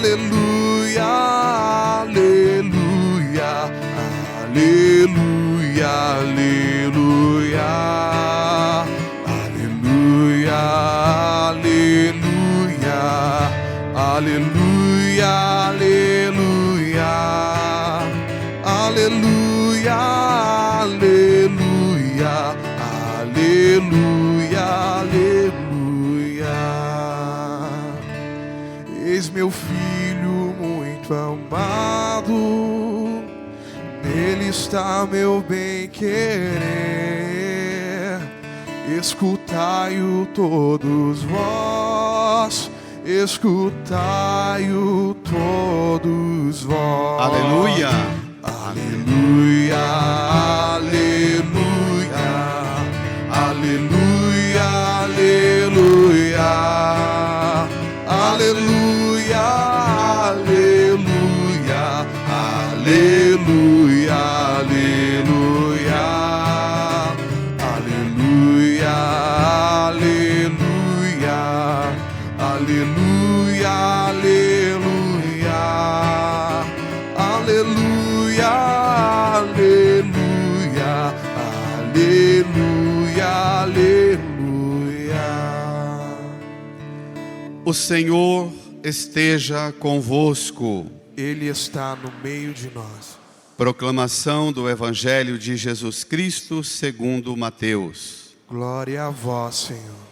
aleluia, aleluia, aleluia, aleluia, aleluia, aleluia, aleluia, aleluia, aleluia, aleluia, aleluia. Eis meu filho muito amado, nele está meu bem-querer. Escutai-o todos vós, escutai-o todos vós. Aleluia, aleluia, aleluia, aleluia, aleluia, aleluia, aleluia, aleluia, aleluia, aleluia, aleluia, aleluia, aleluia, aleluia, aleluia. o Senhor esteja convosco. Ele está no meio de nós. Proclamação do Evangelho de Jesus Cristo segundo Mateus. Glória a vós, Senhor.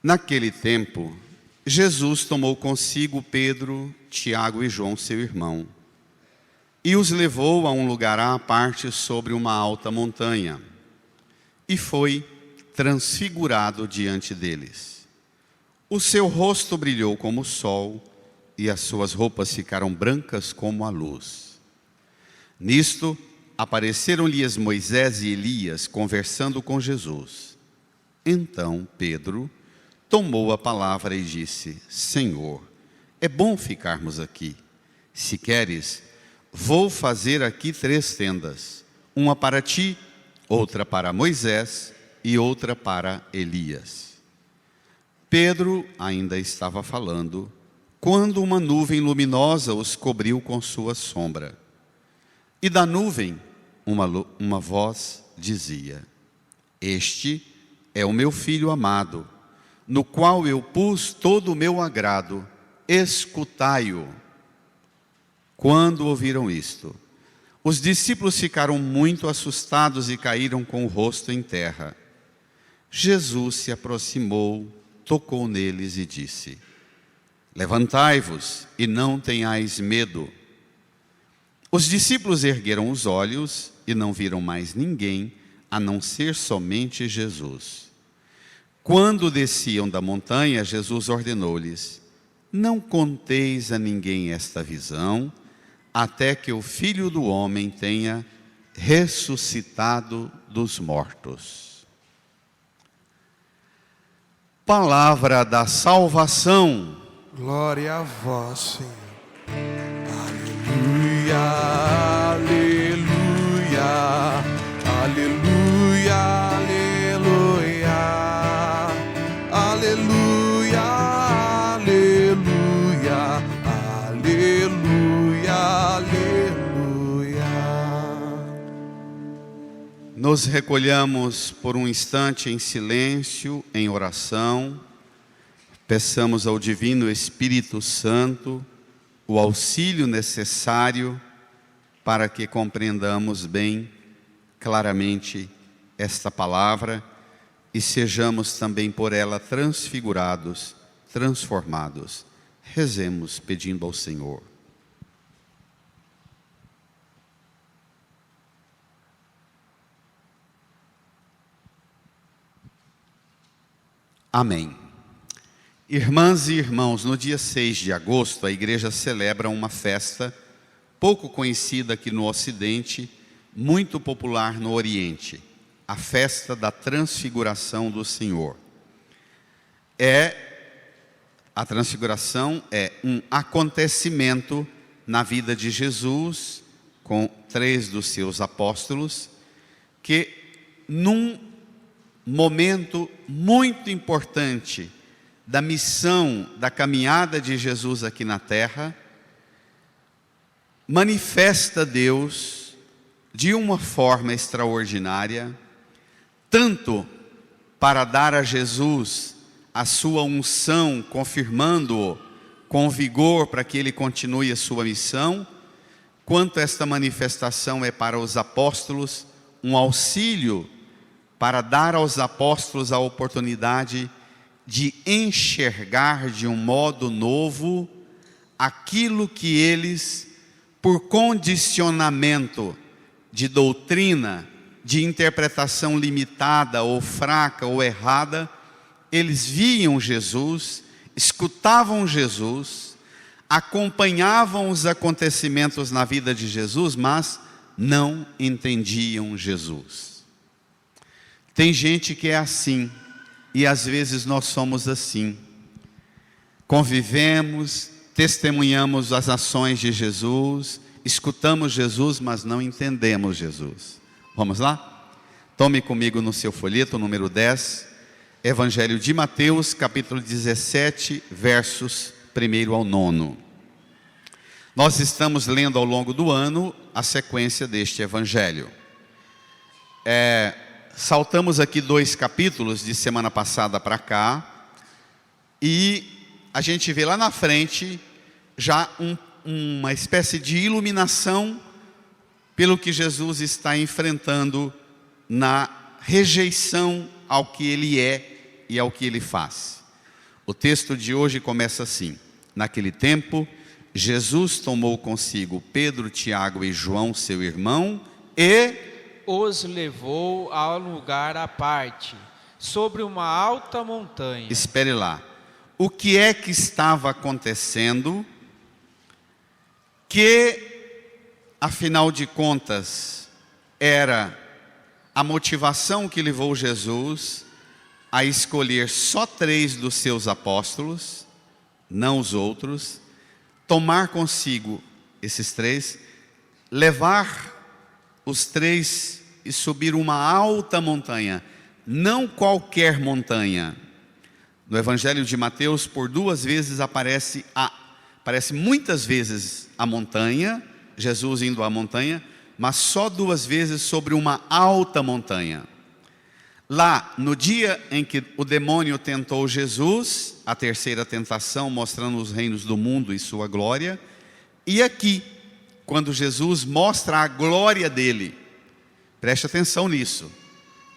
Naquele tempo, Jesus tomou consigo Pedro, Tiago e João, seu irmão, e os levou a um lugar à parte sobre uma alta montanha, e foi transfigurado diante deles. O seu rosto brilhou como o sol, e as suas roupas ficaram brancas como a luz. Nisto, apareceram-lhes Moisés e Elias conversando com Jesus. Então Pedro tomou a palavra e disse: Senhor, é bom ficarmos aqui. Se queres, vou fazer aqui 3 tendas, uma para ti, outra para Moisés e outra para Elias. Pedro ainda estava falando, quando uma nuvem luminosa os cobriu com sua sombra. E da nuvem, uma voz dizia: Este é o meu filho amado, no qual eu pus todo o meu agrado, escutai-o. Quando ouviram isto, os discípulos ficaram muito assustados e caíram com o rosto em terra. Jesus se aproximou, tocou neles e disse: Levantai-vos e não tenhais medo. Os discípulos ergueram os olhos e não viram mais ninguém, a não ser somente Jesus. Quando desciam da montanha, Jesus ordenou-lhes: Não conteis a ninguém esta visão, até que o Filho do Homem tenha ressuscitado dos mortos. Palavra da salvação. Glória a vós, Senhor. Aleluia, aleluia, aleluia, aleluia, aleluia, aleluia, aleluia, aleluia. Nos recolhamos por um instante em silêncio, em oração. Peçamos ao Divino Espírito Santo o auxílio necessário para que compreendamos bem, claramente, esta palavra e sejamos também por ela transfigurados, transformados. Rezemos pedindo ao Senhor. Amém. Irmãs e irmãos, no dia 6 de agosto, a igreja celebra uma festa pouco conhecida aqui no Ocidente, muito popular no Oriente, a festa da Transfiguração do Senhor. A transfiguração é um acontecimento na vida de Jesus, com 3 dos seus apóstolos, que num momento muito importante da missão, da caminhada de Jesus aqui na terra, manifesta Deus de uma forma extraordinária, tanto para dar a Jesus a sua unção, confirmando-o com vigor para que ele continue a sua missão, quanto esta manifestação é para os apóstolos um auxílio para dar aos apóstolos a oportunidade de enxergar de um modo novo aquilo que eles, por condicionamento de doutrina, de interpretação limitada ou fraca ou errada, eles viam Jesus, escutavam Jesus, acompanhavam os acontecimentos na vida de Jesus, mas não entendiam Jesus. Tem gente que é assim, e às vezes nós somos assim. Convivemos, testemunhamos as ações de Jesus, escutamos Jesus, mas não entendemos Jesus. Vamos lá? Tome comigo no seu folheto, número 10, Evangelho de Mateus, capítulo 17, versos 1 ao 9. Nós estamos lendo ao longo do ano a sequência deste Evangelho. Saltamos aqui 2 capítulos de semana passada para cá, e a gente vê lá na frente já uma espécie de iluminação pelo que Jesus está enfrentando na rejeição ao que ele é e ao que ele faz. O texto de hoje começa assim: naquele tempo, Jesus tomou consigo Pedro, Tiago e João, seu irmão, e os levou a lugar à parte, sobre uma alta montanha. Espere lá. O que é que estava acontecendo que, afinal de contas, era a motivação que levou Jesus a escolher só 3 dos seus apóstolos, não os outros, tomar consigo esses 3, levar os 3 e subir uma alta montanha, não qualquer montanha. No Evangelho de Mateus, por 2 vezes aparece muitas vezes a montanha, Jesus indo à montanha, mas só 2 vezes sobre uma alta montanha. Lá, no dia em que o demônio tentou Jesus, a terceira tentação, mostrando os reinos do mundo e sua glória, e aqui, quando Jesus mostra a glória dele, preste atenção nisso,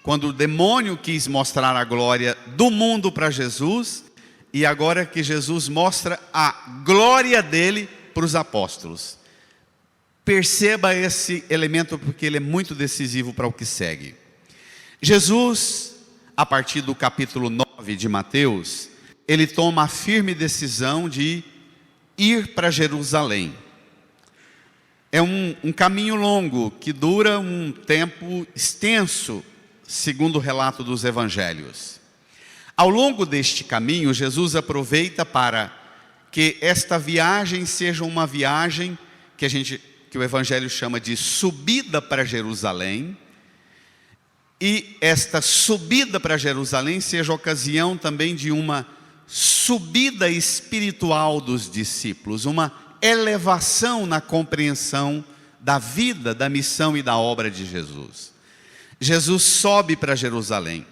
quando o demônio quis mostrar a glória do mundo para Jesus, e agora que Jesus mostra a glória dele para os apóstolos. Perceba esse elemento, porque ele é muito decisivo para o que segue. Jesus, a partir do capítulo 9 de Mateus, ele toma a firme decisão de ir para Jerusalém. É um caminho longo, que dura um tempo extenso, segundo o relato dos evangelhos. Ao longo deste caminho, Jesus aproveita para que esta viagem seja uma viagem que o evangelho chama de subida para Jerusalém, e esta subida para Jerusalém seja ocasião também de uma subida espiritual dos discípulos, uma elevação na compreensão da vida, da missão e da obra de Jesus. Jesus sobe para Jerusalém.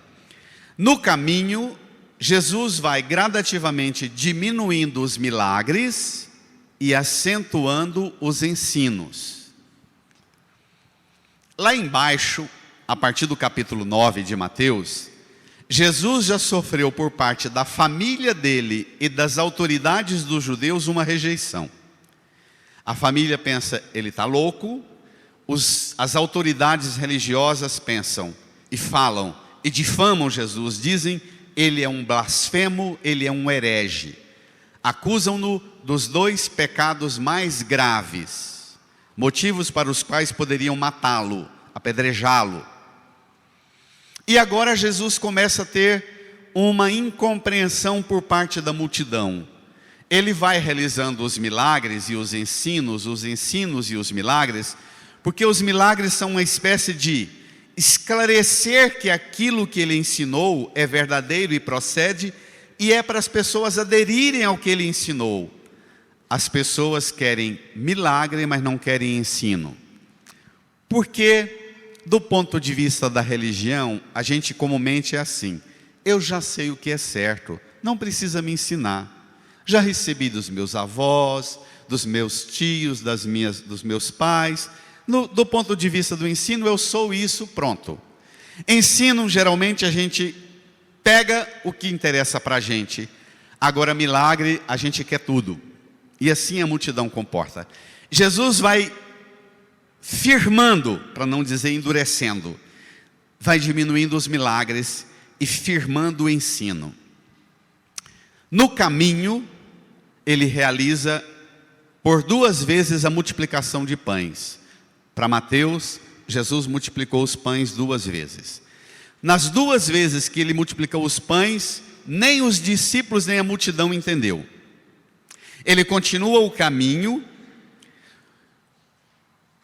No caminho, Jesus vai gradativamente diminuindo os milagres e acentuando os ensinos. Lá embaixo, a partir do capítulo 9 de Mateus, Jesus já sofreu por parte da família dele e das autoridades dos judeus uma rejeição. A família pensa, ele está louco. As autoridades religiosas pensam e falam e difamam Jesus, dizem, ele é um blasfemo, ele é um herege. Acusam-no dos 2 pecados mais graves, motivos para os quais poderiam matá-lo, apedrejá-lo. E agora Jesus começa a ter uma incompreensão por parte da multidão. Ele vai realizando os milagres e os ensinos e os milagres, porque os milagres são uma espécie de esclarecer que aquilo que ele ensinou é verdadeiro e procede, e é para as pessoas aderirem ao que ele ensinou. As pessoas querem milagre, mas não querem ensino. Porque, do ponto de vista da religião, a gente comumente é assim: eu já sei o que é certo, não precisa me ensinar. Já recebi dos meus avós, dos meus tios, dos meus pais. Do ponto de vista do ensino, eu sou isso, pronto. Ensino, geralmente a gente pega o que interessa para a gente. Agora, milagre, a gente quer tudo. E assim a multidão comporta. Jesus vai firmando, para não dizer endurecendo, vai diminuindo os milagres e firmando o ensino. No caminho, ele realiza por 2 vezes a multiplicação de pães. Para Mateus, Jesus multiplicou os pães 2 vezes. Nas 2 vezes que ele multiplicou os pães, nem os discípulos nem a multidão entendeu. Ele continua o caminho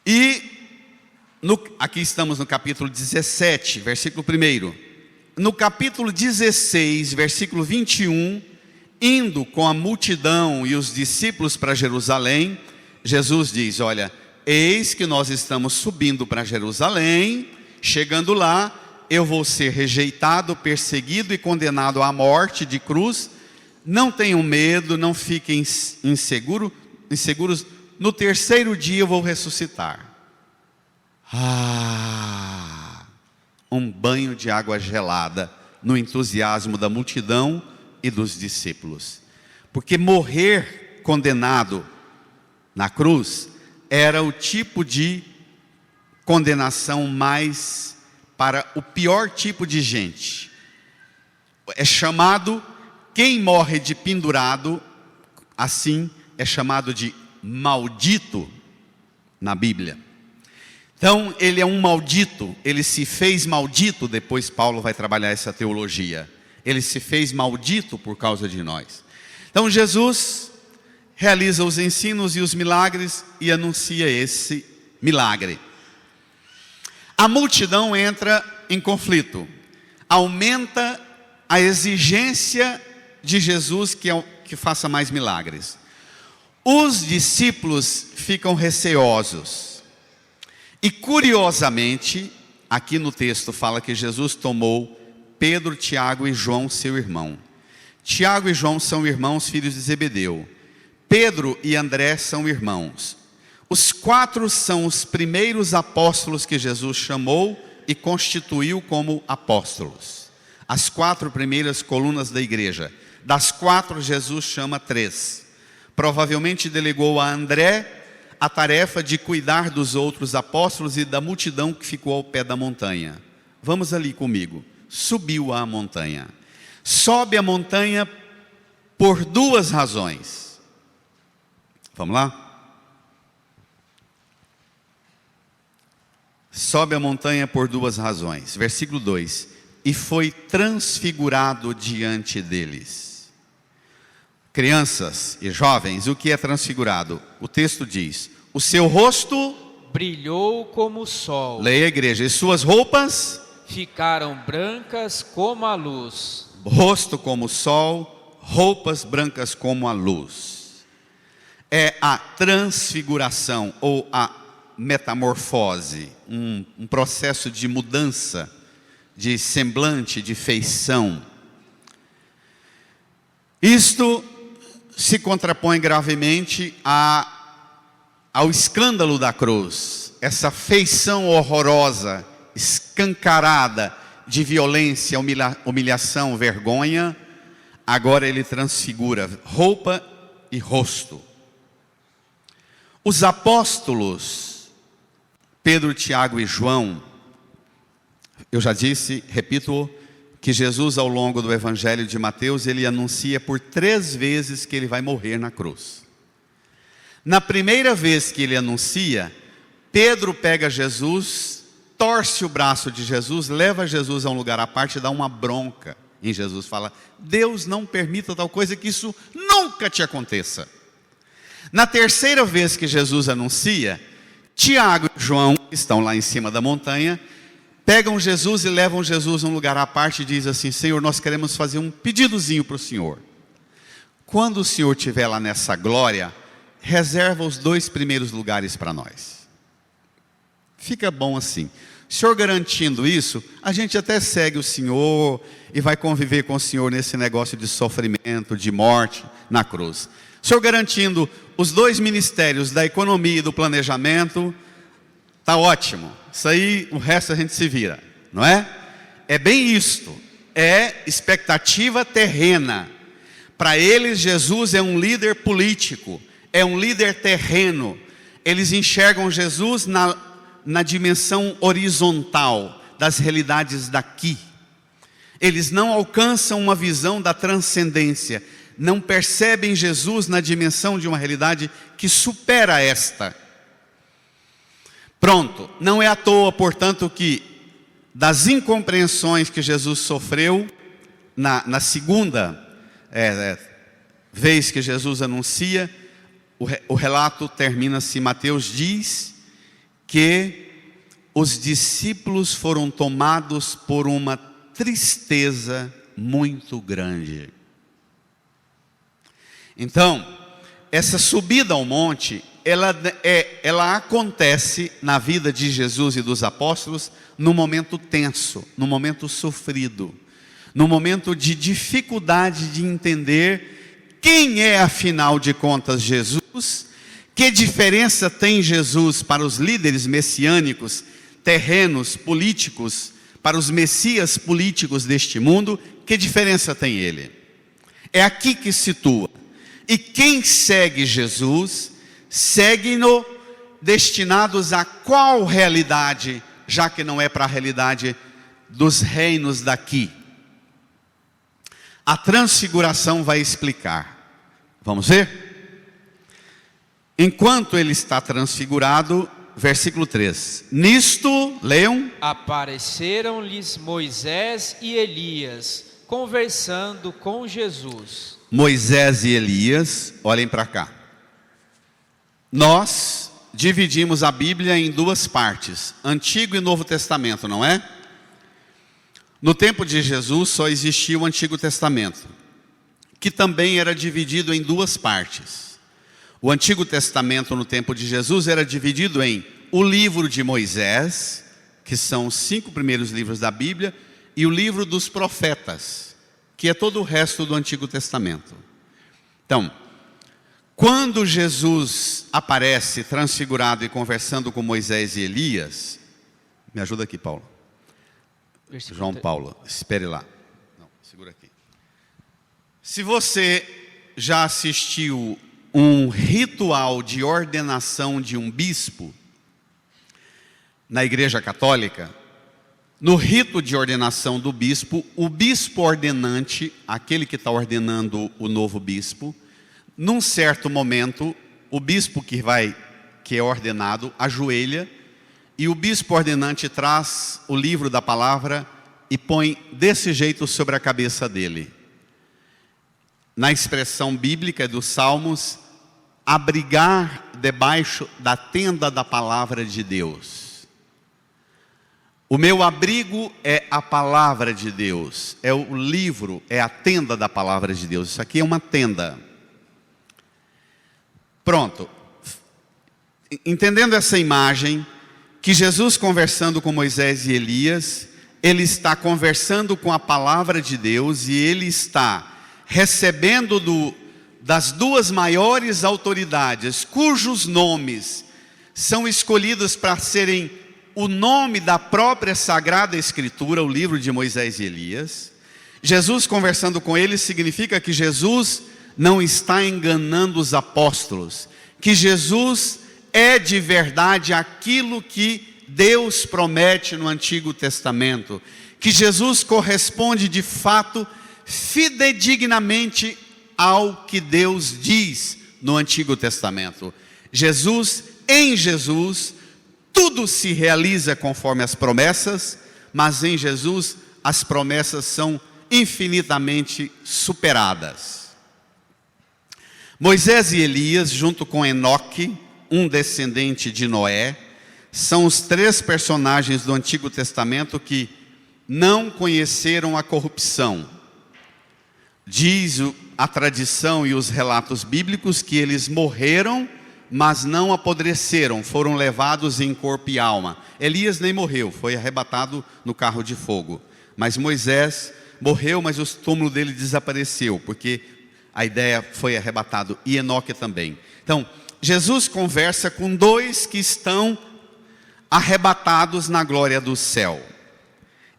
e aqui estamos no capítulo 17, versículo 1. No capítulo 16, versículo 21, indo com a multidão e os discípulos para Jerusalém, Jesus diz: olha, eis que nós estamos subindo para Jerusalém, chegando lá, eu vou ser rejeitado, perseguido e condenado à morte de cruz. Não tenham medo, não fiquem inseguros, no 3º dia eu vou ressuscitar. Um banho de água gelada no entusiasmo da multidão e dos discípulos. Porque morrer condenado na cruz era o tipo de condenação mais para o pior tipo de gente. É chamado, quem morre de pendurado, assim, é chamado de maldito na Bíblia. Então, ele é um maldito, ele se fez maldito, depois Paulo vai trabalhar essa teologia. Ele se fez maldito por causa de nós. Então, Jesus realiza os ensinos e os milagres e anuncia esse milagre. A multidão entra em conflito, aumenta a exigência de Jesus que faça mais milagres. Os discípulos ficam receosos. E curiosamente, aqui no texto fala que Jesus tomou Pedro, Tiago e João, seu irmão. Tiago e João são irmãos, filhos de Zebedeu. Pedro e André são irmãos. Os 4 são os primeiros apóstolos que Jesus chamou e constituiu como apóstolos. As 4 primeiras colunas da igreja. Das 4, Jesus chama 3. Provavelmente delegou a André a tarefa de cuidar dos outros apóstolos e da multidão que ficou ao pé da montanha. Vamos ali comigo. Subiu a montanha. Sobe a montanha por 2 razões. Vamos lá? Sobe a montanha por 2 razões. Versículo 2. E foi transfigurado diante deles. Crianças e jovens, o que é transfigurado? O texto diz: o seu rosto brilhou como o sol. Leia a igreja. E suas roupas ficaram brancas como a luz. Rosto como o sol, roupas brancas como a luz. É a transfiguração ou a metamorfose, um processo de mudança de semblante, de feição. Isto se contrapõe gravemente ao escândalo da cruz, essa feição horrorosa, escancarada de violência, humilhação, vergonha. Agora ele transfigura roupa e rosto. Os apóstolos, Pedro, Tiago e João, eu já disse, repito, que Jesus ao longo do Evangelho de Mateus, ele anuncia por 3 vezes que ele vai morrer na cruz. Na primeira vez que ele anuncia, Pedro pega Jesus, torce o braço de Jesus, leva Jesus a um lugar à parte e dá uma bronca em Jesus. Fala: Deus não permita tal coisa, que isso nunca te aconteça. Na terceira vez que Jesus anuncia, Tiago e João estão lá em cima da montanha, pegam Jesus e levam Jesus a um lugar à parte e dizem assim: Senhor, nós queremos fazer um pedidozinho para o Senhor. Quando o Senhor estiver lá nessa glória, reserva os 2 primeiros lugares para nós. Fica bom assim. O Senhor garantindo isso, a gente até segue o Senhor e vai conviver com o Senhor nesse negócio de sofrimento, de morte na cruz. O Senhor garantindo os 2 ministérios da economia e do planejamento, está ótimo. Isso aí, o resto a gente se vira, não é? É bem isto, é expectativa terrena. Para eles, Jesus é um líder político, é um líder terreno. Eles enxergam Jesus na dimensão horizontal das realidades daqui. Eles não alcançam uma visão da transcendência, não percebem Jesus na dimensão de uma realidade que supera esta. Pronto, não é à toa, portanto, que das incompreensões que Jesus sofreu na segunda vez que Jesus anuncia, o relato termina-se, Mateus diz que os discípulos foram tomados por uma tristeza muito grande. Então, essa subida ao monte, ela acontece na vida de Jesus e dos apóstolos num momento tenso, num momento sofrido, num momento de dificuldade de entender quem é, afinal de contas, Jesus, que diferença tem Jesus para os líderes messiânicos, terrenos, políticos, para os messias políticos deste mundo, que diferença tem ele? É aqui que se situa. E quem segue Jesus, segue-no destinados a qual realidade, já que não é para a realidade dos reinos daqui? A transfiguração vai explicar. Vamos ver? Enquanto ele está transfigurado, versículo 3. Nisto, leiam. Apareceram-lhes Moisés e Elias, conversando com Jesus. Moisés e Elias, olhem para cá. Nós dividimos a Bíblia em 2 partes, Antigo e Novo Testamento, não é? No tempo de Jesus só existia o Antigo Testamento, que também era dividido em 2 partes. O Antigo Testamento no tempo de Jesus era dividido em o livro de Moisés, que são os 5 primeiros livros da Bíblia, e o livro dos profetas, que é todo o resto do Antigo Testamento. Então, quando Jesus aparece transfigurado e conversando com Moisés e Elias, me ajuda aqui, Paulo. João Paulo, espere lá. Não, segura aqui. Se você já assistiu um ritual de ordenação de um bispo na Igreja Católica, no rito de ordenação do bispo, o bispo ordenante, aquele que está ordenando o novo bispo, num certo momento, o bispo que é ordenado ajoelha, e o bispo ordenante traz o livro da palavra e põe desse jeito sobre a cabeça dele. Na expressão bíblica dos Salmos, abrigar debaixo da tenda da palavra de Deus. O meu abrigo é a palavra de Deus, é o livro, é a tenda da palavra de Deus. Isso aqui é uma tenda. Pronto. Entendendo essa imagem, que Jesus conversando com Moisés e Elias, ele está conversando com a palavra de Deus e ele está recebendo das 2 maiores autoridades, cujos nomes são escolhidos para serem o nome da própria Sagrada Escritura, o livro de Moisés e Elias. Jesus conversando com eles significa que Jesus não está enganando os apóstolos, que Jesus é de verdade aquilo que Deus promete no Antigo Testamento, que Jesus corresponde de fato fidedignamente ao que Deus diz no Antigo Testamento. Em Jesus, tudo se realiza conforme as promessas, mas em Jesus as promessas são infinitamente superadas. Moisés e Elias, junto com Enoque, um descendente de Noé, são os 3 personagens do Antigo Testamento que não conheceram a corrupção. Diz a tradição e os relatos bíblicos que eles morreram, mas não apodreceram, foram levados em corpo e alma. Elias nem morreu, foi arrebatado no carro de fogo. Mas Moisés morreu, mas o túmulo dele desapareceu, porque a ideia foi arrebatado, e Enoque também. Então, Jesus conversa com 2 que estão arrebatados na glória do céu.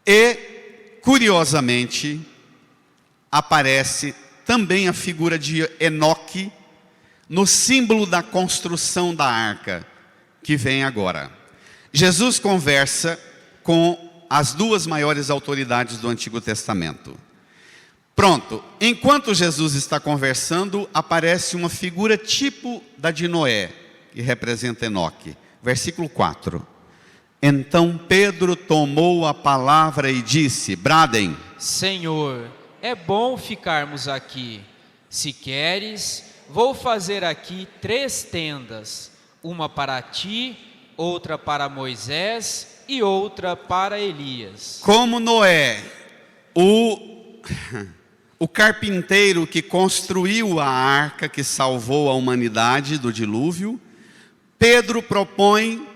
E, curiosamente, aparece também a figura de Enoque no símbolo da construção da arca, que vem agora. Jesus conversa com as 2 maiores autoridades do Antigo Testamento. Pronto, enquanto Jesus está conversando, aparece uma figura tipo da de Noé, que representa Enoque. Versículo 4. Então Pedro tomou a palavra e disse: bradem. Senhor, é bom ficarmos aqui. Se queres, vou fazer aqui 3 tendas, uma para ti, outra para Moisés e outra para Elias. Como Noé, o carpinteiro que construiu a arca que salvou a humanidade do dilúvio, Pedro propõe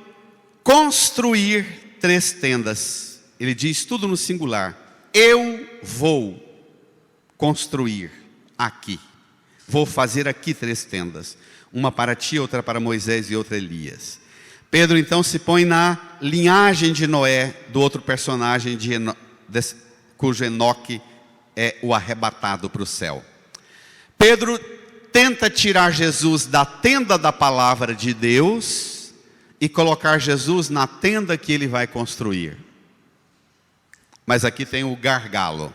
construir 3 tendas. Ele diz tudo no singular: eu vou construir aqui. Vou fazer aqui 3 tendas. Uma para ti, outra para Moisés e outra Elias. Pedro então se põe na linhagem de Noé, do outro personagem cujo Enoque é o arrebatado para o céu. Pedro tenta tirar Jesus da tenda da palavra de Deus e colocar Jesus na tenda que ele vai construir. Mas aqui tem o gargalo.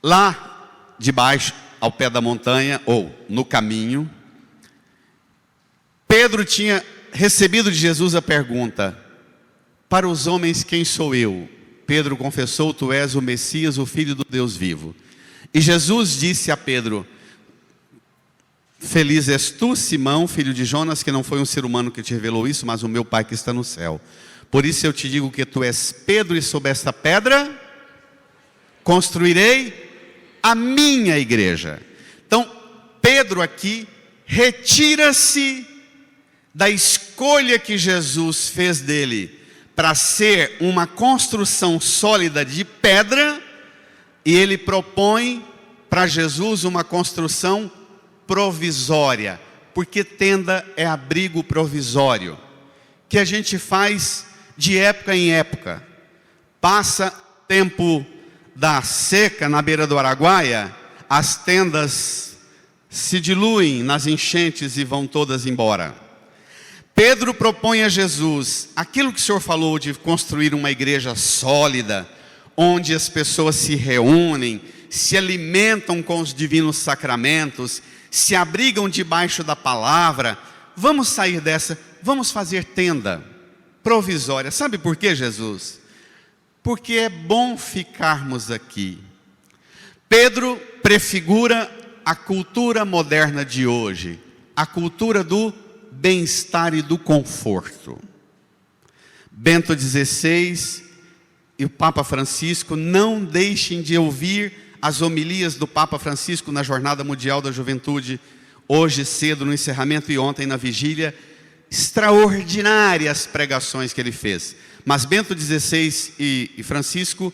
Lá debaixo, ao pé da montanha, ou no caminho, Pedro tinha recebido de Jesus a pergunta: para os homens quem sou eu? Pedro confessou: tu és o Messias, o Filho do Deus vivo. E Jesus disse a Pedro: feliz és tu, Simão, filho de Jonas, que não foi um ser humano que te revelou isso, mas o meu Pai que está no céu. Por isso eu te digo que tu és Pedro, e sobre esta pedra construirei a minha igreja. Então, Pedro aqui retira-se da escolha que Jesus fez dele para ser uma construção sólida de pedra, e ele propõe para Jesus uma construção provisória, porque tenda é abrigo provisório, que a gente faz de época em época. Passa tempo da seca na beira do Araguaia, as tendas se diluem nas enchentes e vão todas embora. Pedro propõe a Jesus aquilo que o Senhor falou de construir uma igreja sólida, onde as pessoas se reúnem, se alimentam com os divinos sacramentos, se abrigam debaixo da palavra. Vamos sair dessa, vamos fazer tenda provisória. Sabe por quê, Jesus? Porque é bom ficarmos aqui. Pedro prefigura a cultura moderna de hoje, a cultura do bem-estar e do conforto. Bento XVI e o Papa Francisco, não deixem de ouvir as homilias do Papa Francisco na Jornada Mundial da Juventude, hoje cedo no encerramento e ontem na vigília. Extraordinárias pregações que ele fez. Mas Bento XVI e Francisco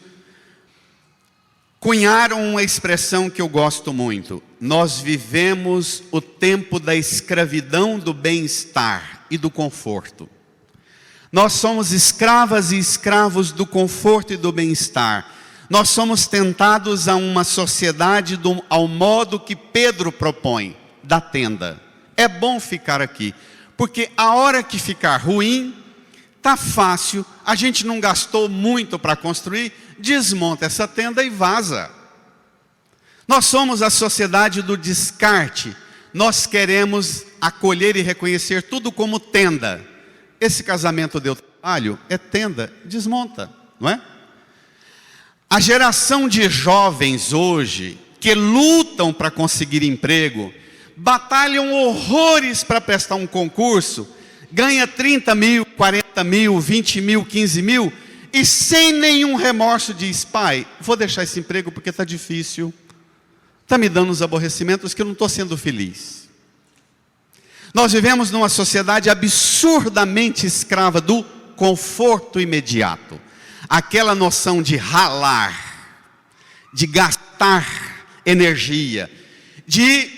cunharam uma expressão que eu gosto muito: nós vivemos o tempo da escravidão do bem-estar e do conforto. Nós somos escravas e escravos do conforto e do bem-estar. Nós somos tentados a uma sociedade ao modo que Pedro propõe, da tenda. É bom ficar aqui, porque a hora que ficar ruim, tá fácil, a gente não gastou muito para construir, desmonta essa tenda e vaza. Nós somos a sociedade do descarte. Nós queremos acolher e reconhecer tudo como tenda. Esse casamento deu trabalho, é tenda, desmonta, não é? A geração de jovens hoje, que lutam para conseguir emprego, batalham horrores para prestar um concurso, ganha 30 mil, 40 mil, 20 mil, 15 mil, e sem nenhum remorso diz: pai, vou deixar esse emprego porque está difícil, está me dando uns aborrecimentos que eu não estou sendo feliz. Nós vivemos numa sociedade absurdamente escrava do conforto imediato. Aquela noção de ralar, de gastar energia, de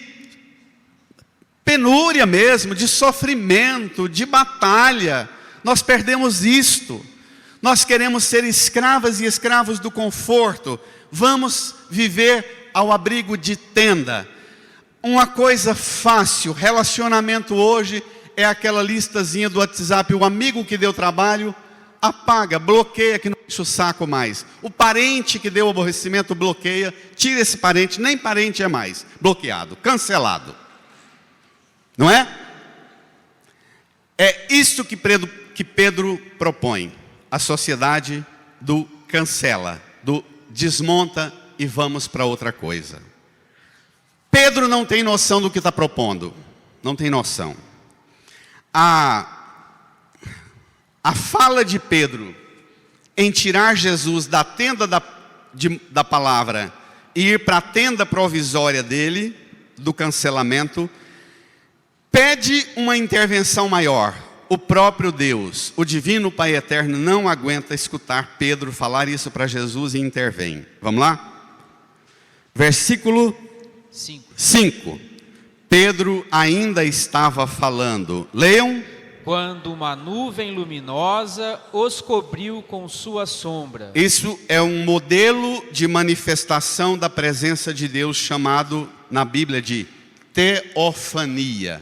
penúria mesmo, de sofrimento, de batalha. Nós perdemos isto. Nós queremos ser escravas e escravos do conforto. Vamos viver ao abrigo de tenda. Uma coisa fácil, relacionamento hoje é aquela listazinha do WhatsApp, o amigo que deu trabalho, apaga, bloqueia, que não enche o saco mais. O parente que deu aborrecimento, bloqueia, tira esse parente, nem parente é mais, bloqueado, cancelado. Não é? É isso que Pedro propõe, a sociedade do cancela, do desmonta e vamos para outra coisa. Pedro não tem noção do que está propondo, não tem noção. A fala de Pedro em tirar Jesus da tenda da palavra e ir para a tenda provisória dele, do cancelamento, pede uma intervenção maior. O próprio Deus, o divino Pai eterno, não aguenta escutar Pedro falar isso para Jesus e intervém. Vamos lá? Versículo 5. Pedro ainda estava falando. Leiam. Quando uma nuvem luminosa os cobriu com sua sombra. Isso é um modelo de manifestação da presença de Deus, chamado na Bíblia de teofania.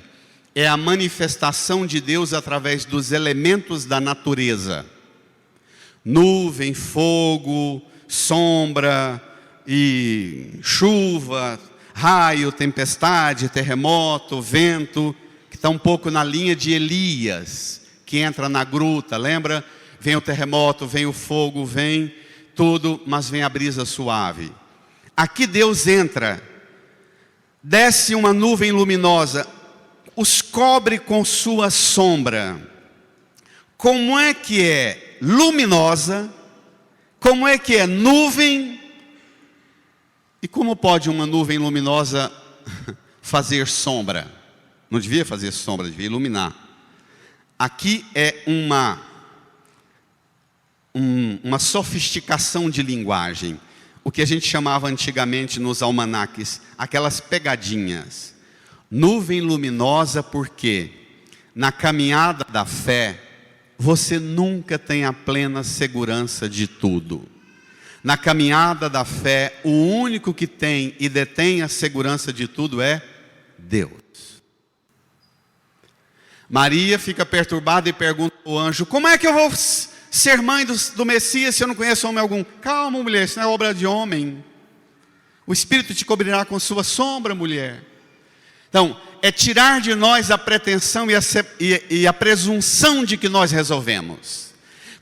É a manifestação de Deus através dos elementos da natureza. Nuvem, fogo, sombra e chuva, raio, tempestade, terremoto, vento, que está um pouco na linha de Elias, que entra na gruta, lembra? Vem o terremoto, vem o fogo, vem tudo, mas vem a brisa suave. Aqui Deus entra, desce uma nuvem luminosa, os cobre com sua sombra. Como é que é luminosa? Como é que é nuvem? E como pode uma nuvem luminosa fazer sombra? Não devia fazer sombra, devia iluminar. Aqui é uma sofisticação de linguagem. O que a gente chamava antigamente nos almanaques, aquelas pegadinhas. Nuvem luminosa porque na caminhada da fé, você nunca tem a plena segurança de tudo. Na caminhada da fé, o único que tem e detém a segurança de tudo é Deus. Maria fica perturbada e pergunta ao anjo: como é que eu vou ser mãe do Messias se eu não conheço homem algum? Calma, mulher, isso não é obra de homem. O Espírito te cobrirá com sua sombra, mulher. Então, é tirar de nós a pretensão e a presunção de que nós resolvemos.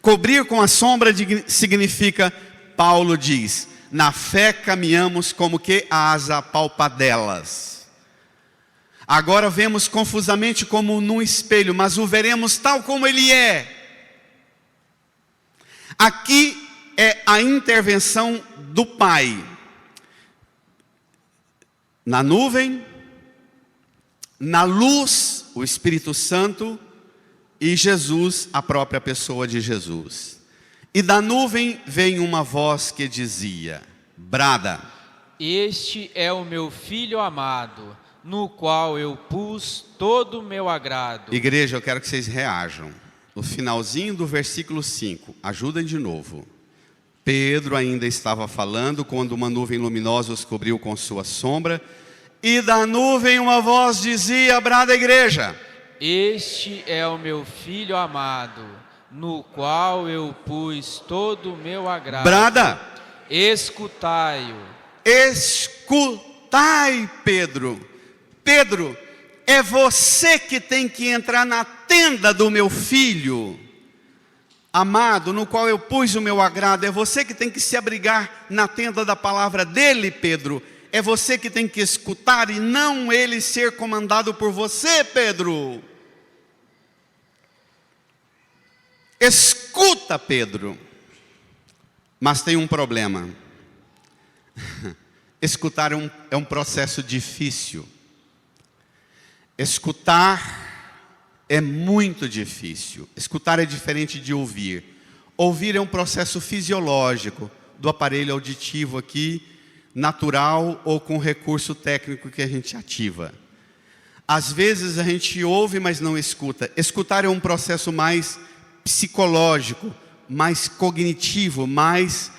Cobrir com a sombra significa, Paulo diz, na fé caminhamos como que as apalpadelas. Agora vemos confusamente como num espelho, mas o veremos tal como ele é. Aqui é a intervenção do Pai. Na nuvem, na luz, o Espírito Santo, e Jesus, a própria pessoa de Jesus. E da nuvem vem uma voz que dizia: brada. Este é o meu filho amado, no qual eu pus todo o meu agrado. Igreja, eu quero que vocês reajam. No finalzinho do versículo 5, ajudem de novo. Pedro ainda estava falando quando uma nuvem luminosa os cobriu com sua sombra. E da nuvem uma voz dizia: brada, igreja. Este é o meu filho amado, no qual eu pus todo o meu agrado. Brada. Escutai-o. Escutai, Pedro. Pedro, é você que tem que entrar na tenda do meu filho amado, no qual eu pus o meu agrado. É você que tem que se abrigar na tenda da palavra dele, Pedro. É você que tem que escutar e não ele ser comandado por você, Pedro. Escuta, Pedro. Mas tem um problema. Escutar é um processo difícil. Escutar é muito difícil. Escutar é diferente de ouvir. Ouvir é um processo fisiológico do aparelho auditivo aqui, natural ou com recurso técnico que a gente ativa. Às vezes a gente ouve, mas não escuta. Escutar é um processo mais psicológico, mais cognitivo, mais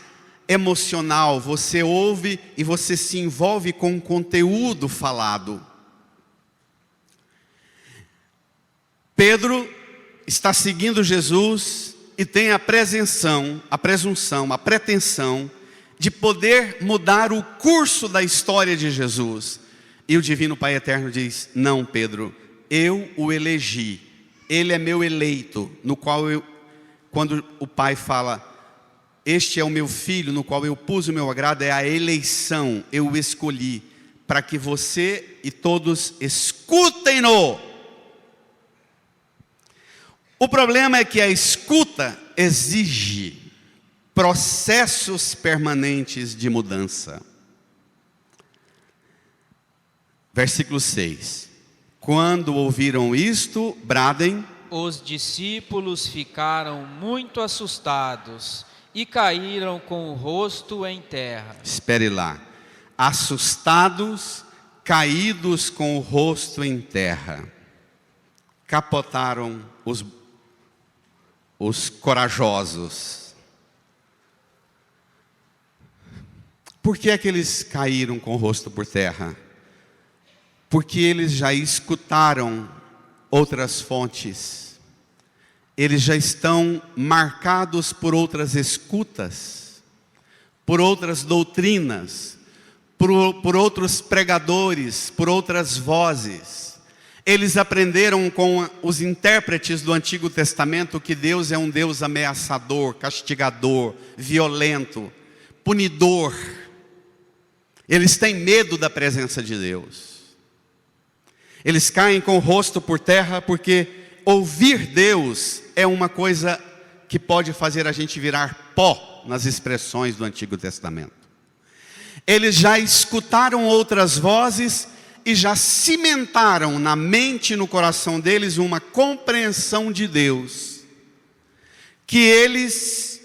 emocional. Você ouve e você se envolve com o conteúdo falado. Pedro está seguindo Jesus e tem a pretensão de poder mudar o curso da história de Jesus. E o Divino Pai Eterno diz: não, Pedro, eu o elegi, ele é meu eleito, no qual quando o Pai fala, este é o meu filho, no qual eu pus o meu agrado, é a eleição, eu o escolhi, para que você e todos escutem-no. O problema é que a escuta exige processos permanentes de mudança. Versículo 6. Quando ouviram isto, bradem. Os discípulos ficaram muito assustados e caíram com o rosto em terra. Espere lá. Assustados, caídos com o rosto em terra. Capotaram os corajosos. Por que é que eles caíram com o rosto por terra? Porque eles já escutaram outras fontes. Eles já estão marcados por outras escutas, por outras doutrinas, por outros pregadores, por outras vozes. Eles aprenderam com os intérpretes do Antigo Testamento que Deus é um Deus ameaçador, castigador, violento, punidor. Eles têm medo da presença de Deus. Eles caem com o rosto por terra porque ouvir Deus é uma coisa que pode fazer a gente virar pó nas expressões do Antigo Testamento. Eles já escutaram outras vozes e já cimentaram na mente e no coração deles uma compreensão de Deus, que eles,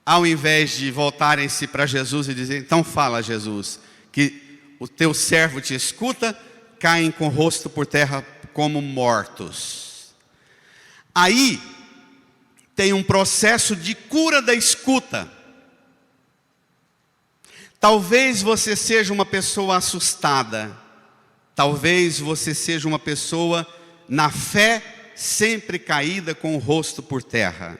ao invés de voltarem-se para Jesus e dizer, então fala Jesus, que o teu servo te escuta, caem com o rosto por terra como mortos. Aí tem um processo de cura da escuta. Talvez você seja uma pessoa assustada. Talvez você seja uma pessoa na fé sempre caída com o rosto por terra.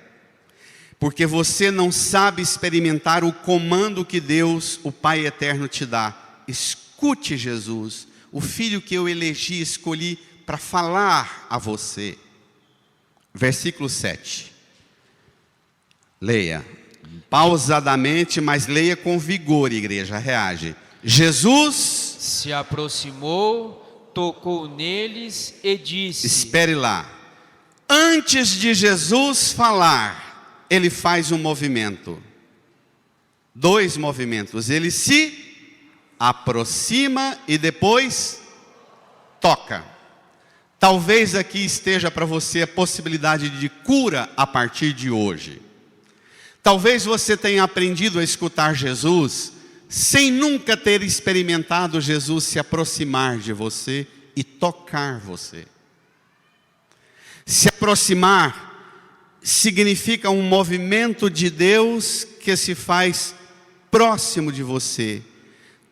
Porque você não sabe experimentar o comando que Deus, o Pai Eterno, te dá. Escute Jesus, o Filho que eu elegi, escolhi para falar a você. Versículo 7. Leia. Pausadamente, mas leia com vigor, igreja, reage. Jesus se aproximou, tocou neles e disse... Espere lá. Antes de Jesus falar, ele faz um movimento. 2 movimentos. Ele se aproxima e depois toca. Talvez aqui esteja para você a possibilidade de cura a partir de hoje. Talvez você tenha aprendido a escutar Jesus sem nunca ter experimentado Jesus se aproximar de você e tocar você. Se aproximar significa um movimento de Deus que se faz próximo de você.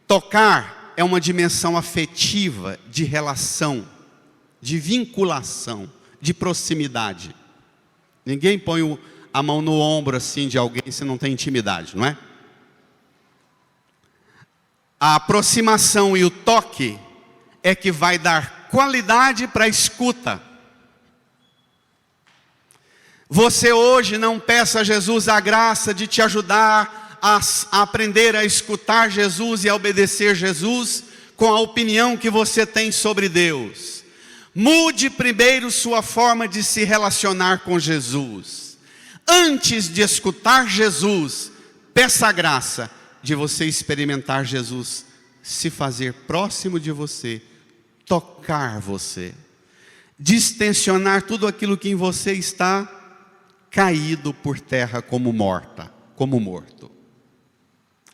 Tocar é uma dimensão afetiva, de relação, de vinculação, de proximidade. Ninguém põe a mão no ombro assim de alguém se não tem intimidade, não é? A aproximação e o toque é que vai dar qualidade para a escuta. Você hoje não peça a Jesus a graça de te ajudar a aprender a escutar Jesus e a obedecer Jesus com a opinião que você tem sobre Deus. Mude primeiro sua forma de se relacionar com Jesus. Antes de escutar Jesus, peça a graça de você experimentar Jesus se fazer próximo de você, tocar você, distensionar tudo aquilo que em você está caído por terra como morto.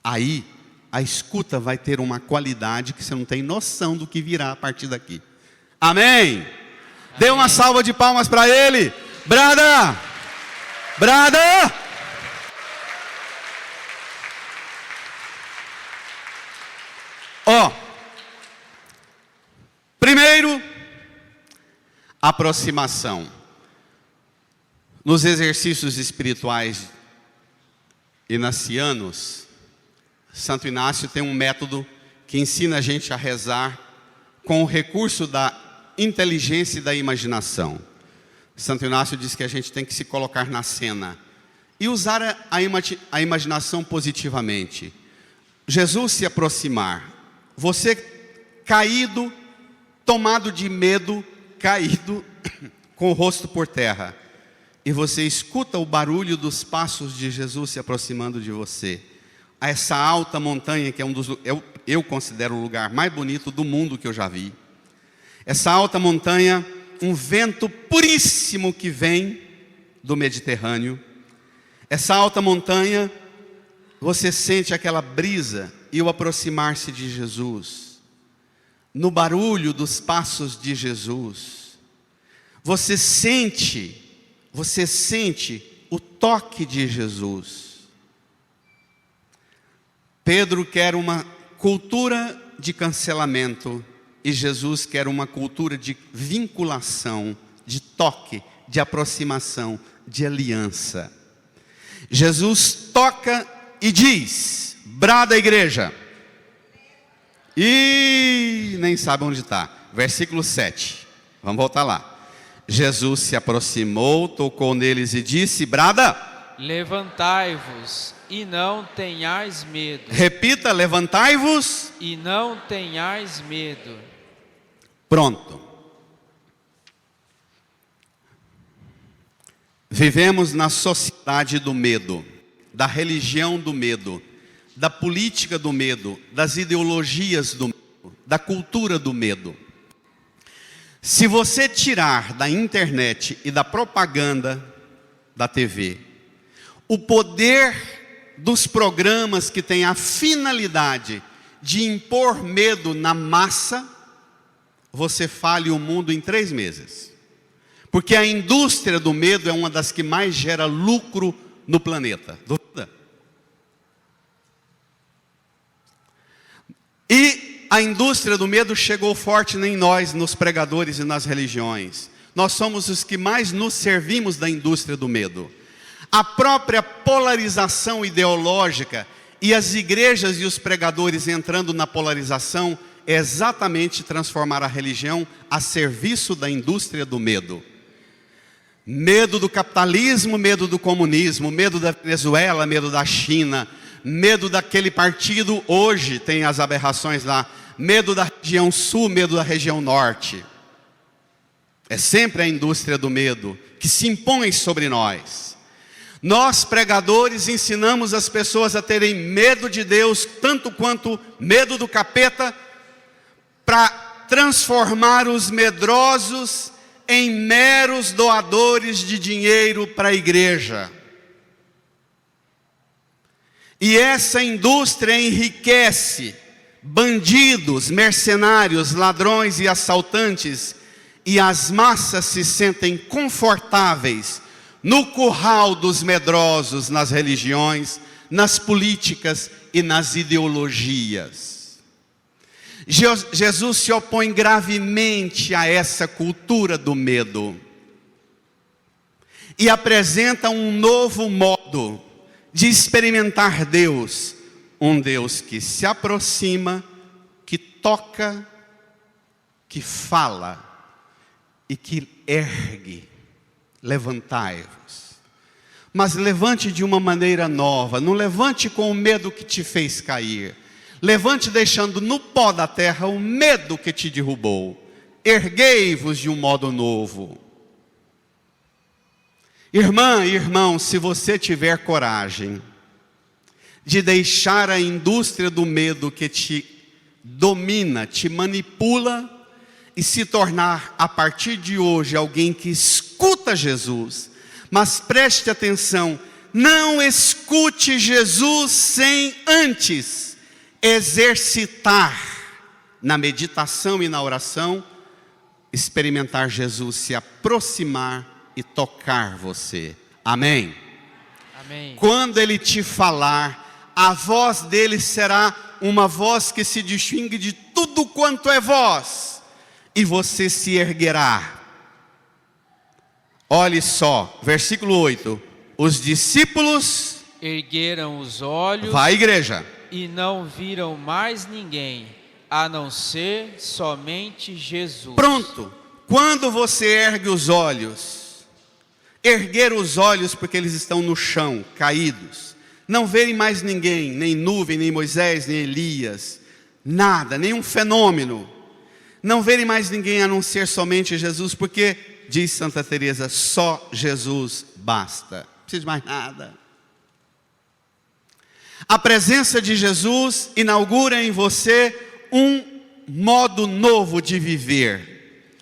Aí a escuta vai ter uma qualidade que você não tem noção do que virá a partir daqui. Amém? Dê uma salva de palmas para ele. Brada! Primeiro, aproximação. Nos exercícios espirituais inacianos, Santo Inácio tem um método que ensina a gente a rezar com o recurso da inteligência e da imaginação. Santo Inácio diz que a gente tem que se colocar na cena e usar a imaginação positivamente. Jesus se aproximar, você caído, tomado de medo, caído com o rosto por terra, e você escuta o barulho dos passos de Jesus se aproximando de você, a essa alta montanha que é eu considero o lugar mais bonito do mundo que eu já vi. Essa alta montanha, um vento puríssimo que vem do Mediterrâneo. Essa alta montanha, você sente aquela brisa e o aproximar-se de Jesus. No barulho dos passos de Jesus, você sente o toque de Jesus. Pedro quer uma cultura de cancelamento e Jesus quer uma cultura de vinculação, de toque, de aproximação, de aliança. Jesus toca e diz: brada a igreja. E nem sabe onde está. Versículo 7. Vamos voltar lá. Jesus se aproximou, tocou neles e disse: brada. Levantai-vos e não tenhais medo. Repita: levantai-vos e não tenhais medo. Pronto. Vivemos na sociedade do medo, da religião do medo, da política do medo, das ideologias do medo, da cultura do medo. Se você tirar da internet e da propaganda da TV o poder dos programas que têm a finalidade de impor medo na massa, você falha o mundo em 3 meses. Porque a indústria do medo é uma das que mais gera lucro no planeta. Dúvida? E a indústria do medo chegou forte em nós, nos pregadores e nas religiões. Nós somos os que mais nos servimos da indústria do medo. A própria polarização ideológica e as igrejas e os pregadores entrando na polarização é exatamente transformar a religião a serviço da indústria do medo. Medo do capitalismo, medo do comunismo, medo da Venezuela, medo da China, medo daquele partido, hoje tem as aberrações lá, medo da região sul, medo da região norte. É sempre a indústria do medo que se impõe sobre nós. Nós, pregadores, ensinamos as pessoas a terem medo de Deus, tanto quanto medo do capeta, para transformar os medrosos em meros doadores de dinheiro para a igreja. E essa indústria enriquece bandidos, mercenários, ladrões e assaltantes, e as massas se sentem confortáveis no curral dos medrosos, nas religiões, nas políticas e nas ideologias. Jesus se opõe gravemente a essa cultura do medo e apresenta um novo modo de experimentar Deus, um Deus que se aproxima, que toca, que fala e que ergue. Levantai-vos. Mas levante de uma maneira nova. Não levante com o medo que te fez cair. Levante deixando no pó da terra o medo que te derrubou. erguei-vos de um modo novo. Irmã e irmão, se você tiver coragem de deixar a indústria do medo que te domina, te manipula, e se tornar a partir de hoje alguém que escuta Jesus, mas preste atenção, não escute Jesus sem antes exercitar na meditação e na oração, experimentar Jesus se aproximar e tocar você. Amém? Amém. Quando Ele te falar, a voz dele será uma voz que se distingue de tudo quanto é voz, e você se erguerá. Olhe só, versículo 8. Os discípulos ergueram os olhos, vai, igreja, e não viram mais ninguém, a não ser somente Jesus. Pronto. Quando você ergue os olhos, erguer os olhos porque eles estão no chão, caídos, não verem mais ninguém, nem nuvem, nem Moisés, nem Elias, nada, nenhum fenômeno, não verem mais ninguém a não ser somente Jesus, porque, diz Santa Teresa, só Jesus basta, não precisa de mais nada. A presença de Jesus inaugura em você um modo novo de viver,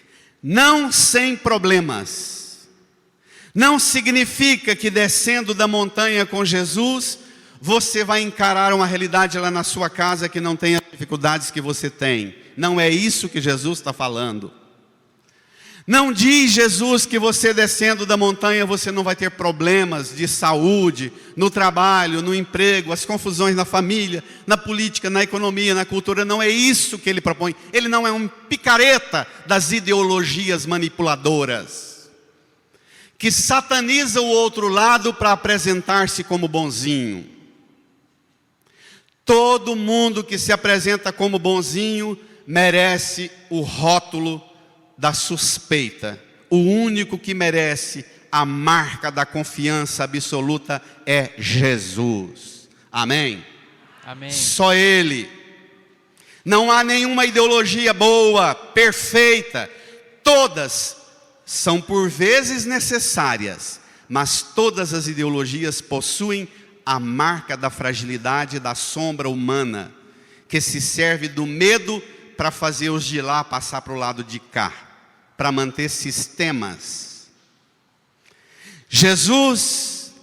não sem problemas. Não significa que descendo da montanha com Jesus, você vai encarar uma realidade lá na sua casa que não tem as dificuldades que você tem. Não é isso que Jesus está falando. Não diz Jesus que você descendo da montanha você não vai ter problemas de saúde, no trabalho, no emprego, as confusões na família, na política, na economia, na cultura. Não é isso que ele propõe. Ele não é um picareta das ideologias manipuladoras, que sataniza o outro lado para apresentar-se como bonzinho. Todo mundo que se apresenta como bonzinho merece o rótulo da suspeita. O único que merece a marca da confiança absoluta é Jesus. Amém? Amém. Só Ele. Não há nenhuma ideologia boa, perfeita. Todas são por vezes necessárias, mas todas as ideologias possuem a marca da fragilidade, da sombra humana, que se serve do medo para fazer os de lá passar para o lado de cá, para manter sistemas. Jesus,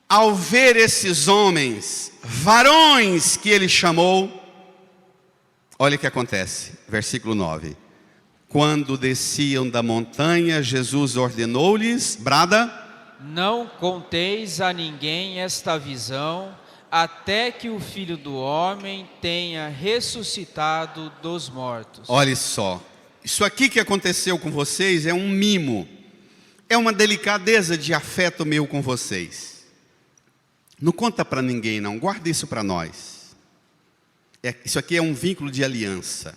ao ver esses homens, varões que ele chamou, olha o que acontece, versículo 9. Quando desciam da montanha, Jesus ordenou-lhes, brada, não conteis a ninguém esta visão, até que o Filho do Homem tenha ressuscitado dos mortos. Olha só, isso aqui que aconteceu com vocês é um mimo, é uma delicadeza de afeto meu com vocês. Não conta para ninguém não, guarda isso para nós. Isso aqui é um vínculo de aliança.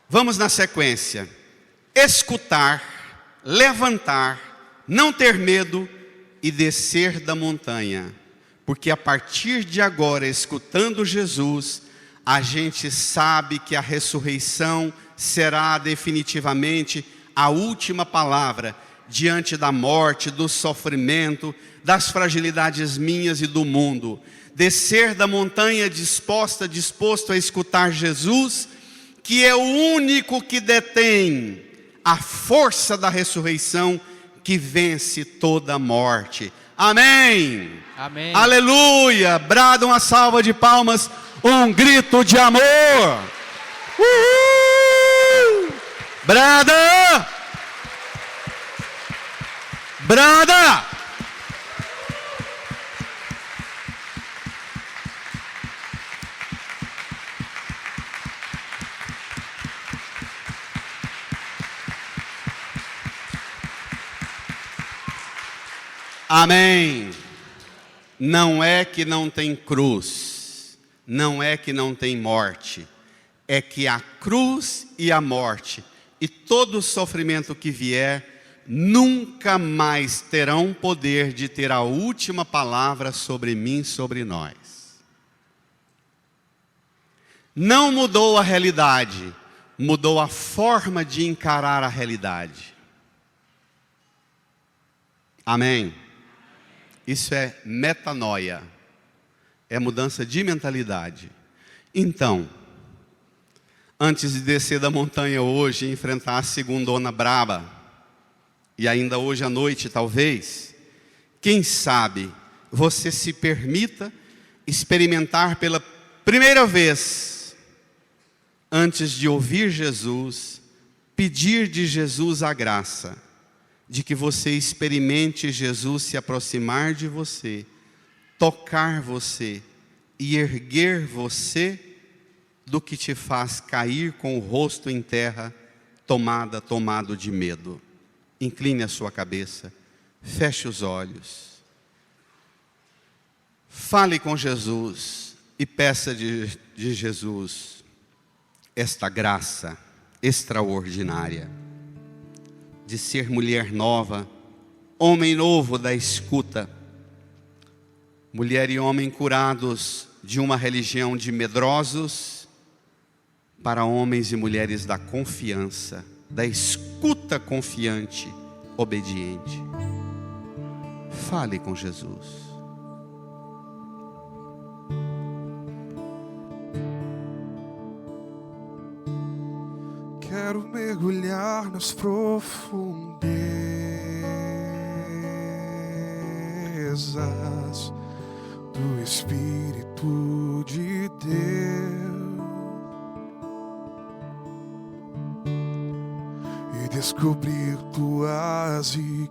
Vamos na sequência. Escutar, levantar, não ter medo e descer da montanha. Porque a partir de agora, escutando Jesus, a gente sabe que a ressurreição será definitivamente a última palavra diante da morte, do sofrimento, das fragilidades minhas e do mundo. Descer da montanha disposto a escutar Jesus, que é o único que detém a força da ressurreição que vence toda a morte. Amém. Amém. Aleluia. Brada uma salva de palmas, um grito de amor. Uhul. Brada. Brada. Amém. Não é que não tem cruz, não é que não tem morte, é que a cruz e a morte e todo o sofrimento que vier nunca mais terão poder de ter a última palavra sobre mim, sobre nós. Não mudou a realidade, mudou a forma de encarar a realidade. Amém? Isso é metanoia, é mudança de mentalidade. Então, antes de descer da montanha hoje e enfrentar a segundona braba, e ainda hoje à noite talvez, quem sabe você se permita experimentar pela primeira vez, antes de ouvir Jesus, pedir de Jesus a graça, de que você experimente Jesus se aproximar de você, tocar você e erguer você do que te faz cair com o rosto em terra, tomado de medo. Incline a sua cabeça, feche os olhos. Fale com Jesus e peça de Jesus esta graça extraordinária de ser mulher nova, homem novo da escuta, mulher e homem curados de uma religião de medrosos para homens e mulheres da confiança, da escuta confiante, obediente. Fale com Jesus. Quero mergulhar nas profundezas do Espírito de Deus e descobrir tuas riquezas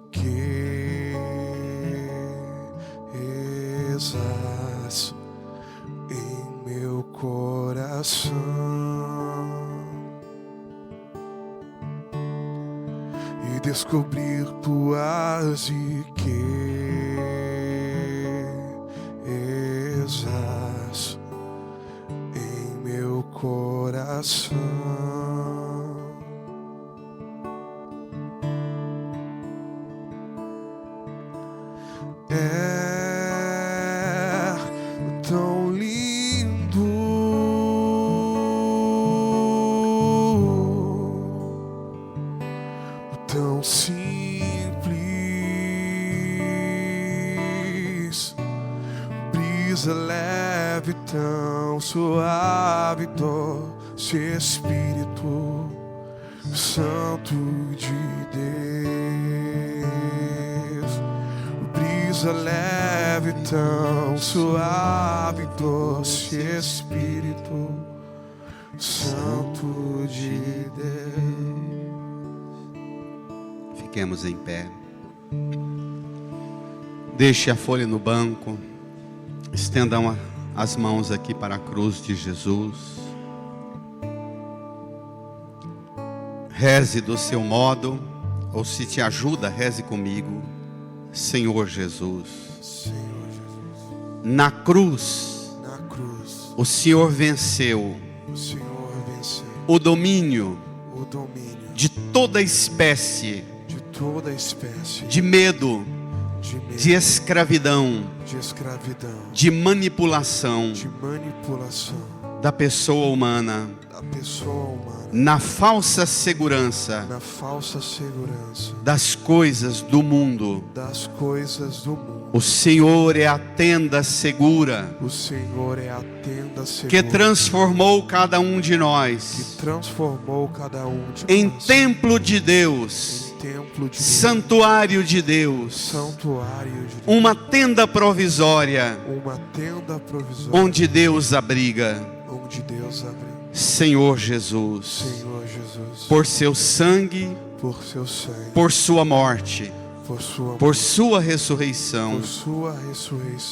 em meu coração. Descobrir tuas riquezas em meu coração. É tão lindo tão simples, brisa leve, tão suave, doce Espírito Santo de Deus. Brisa leve, tão suave, doce Espírito Santo de Deus. Fiquemos em pé. Deixe a folha no banco. Estendam as mãos aqui para a cruz de Jesus. Reze do seu modo, ou se te ajuda, reze comigo. Senhor Jesus, na cruz, o Senhor venceu o domínio de toda espécie de medo, de escravidão, de manipulação da pessoa humana, na falsa segurança das coisas do mundo. O Senhor é a tenda segura que transformou cada um de nós em templo de Deus, santuário de Deus, uma tenda provisória onde Deus abriga. Senhor Jesus, por seu sangue, por sua morte, por sua ressurreição,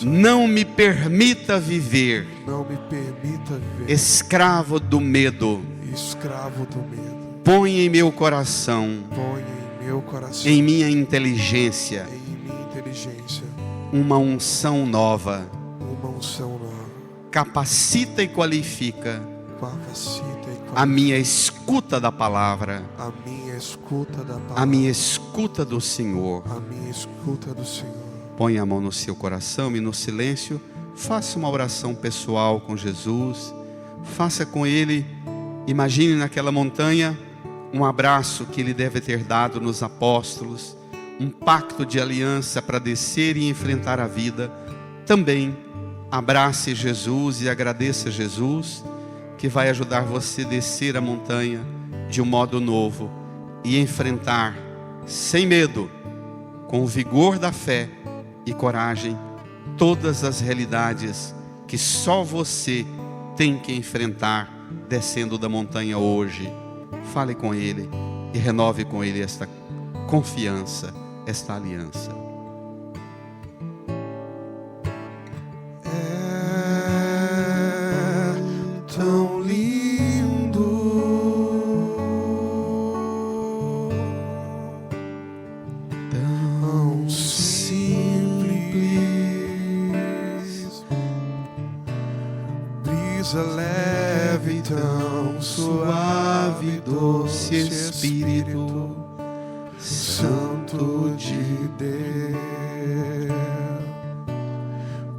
não me permita viver escravo do medo. Põe em meu coração, em minha inteligência, uma unção nova. Capacita e qualifica a minha escuta da palavra, a minha escuta do Senhor. Põe a mão no seu coração e no silêncio faça uma oração pessoal com Jesus. Faça com Ele Imagine naquela montanha um abraço que ele deve ter dado nos apóstolos, um pacto de aliança para descer e enfrentar a vida. Também abrace Jesus e agradeça a Jesus, que vai ajudar você a descer a montanha de um modo novo e enfrentar sem medo, com o vigor da fé e coragem, todas as realidades que só você tem que enfrentar descendo da montanha hoje. Fale com Ele e renove com Ele esta confiança, esta aliança. É tão lindo, tão simples, brisa leve, tão suave, doce Espírito Santo de Deus.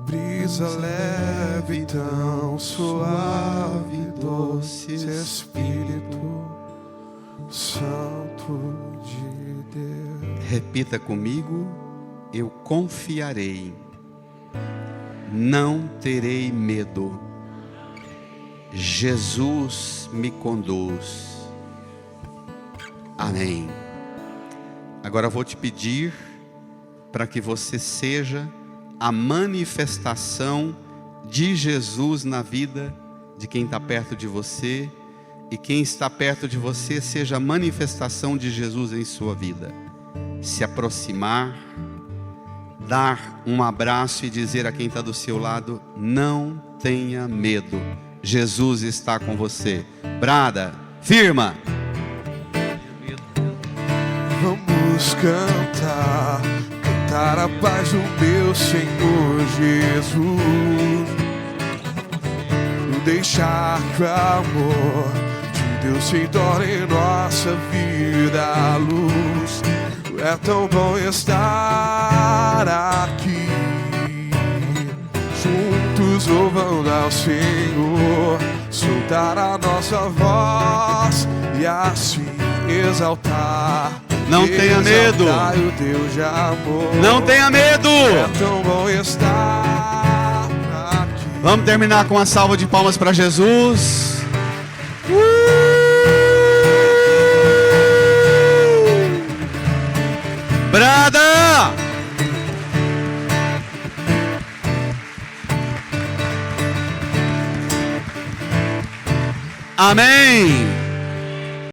Brisa leve, tão suave, doce Espírito Santo de Deus. Repita comigo: eu confiarei, não terei medo. Jesus me conduz. Amém. Agora eu vou te pedir para que você seja a manifestação de Jesus na vida de quem está perto de você, e quem está perto de você seja a manifestação de Jesus em sua vida. Se aproximar, dar um abraço e dizer a quem está do seu lado: não tenha medo, Jesus está com você. Brada, firma. Vamos cantar, cantar a paz do meu Senhor Jesus. Deixar que o amor de Deus se torne em nossa vida a luz. É tão bom estar aqui, juntos louvando ao Senhor, soltar a nossa voz e assim exaltar. Não tenha medo. O Deus de amor. Não tenha medo. É tão bom estar aqui. Vamos terminar com uma salva de palmas para Jesus. Brada! Amém.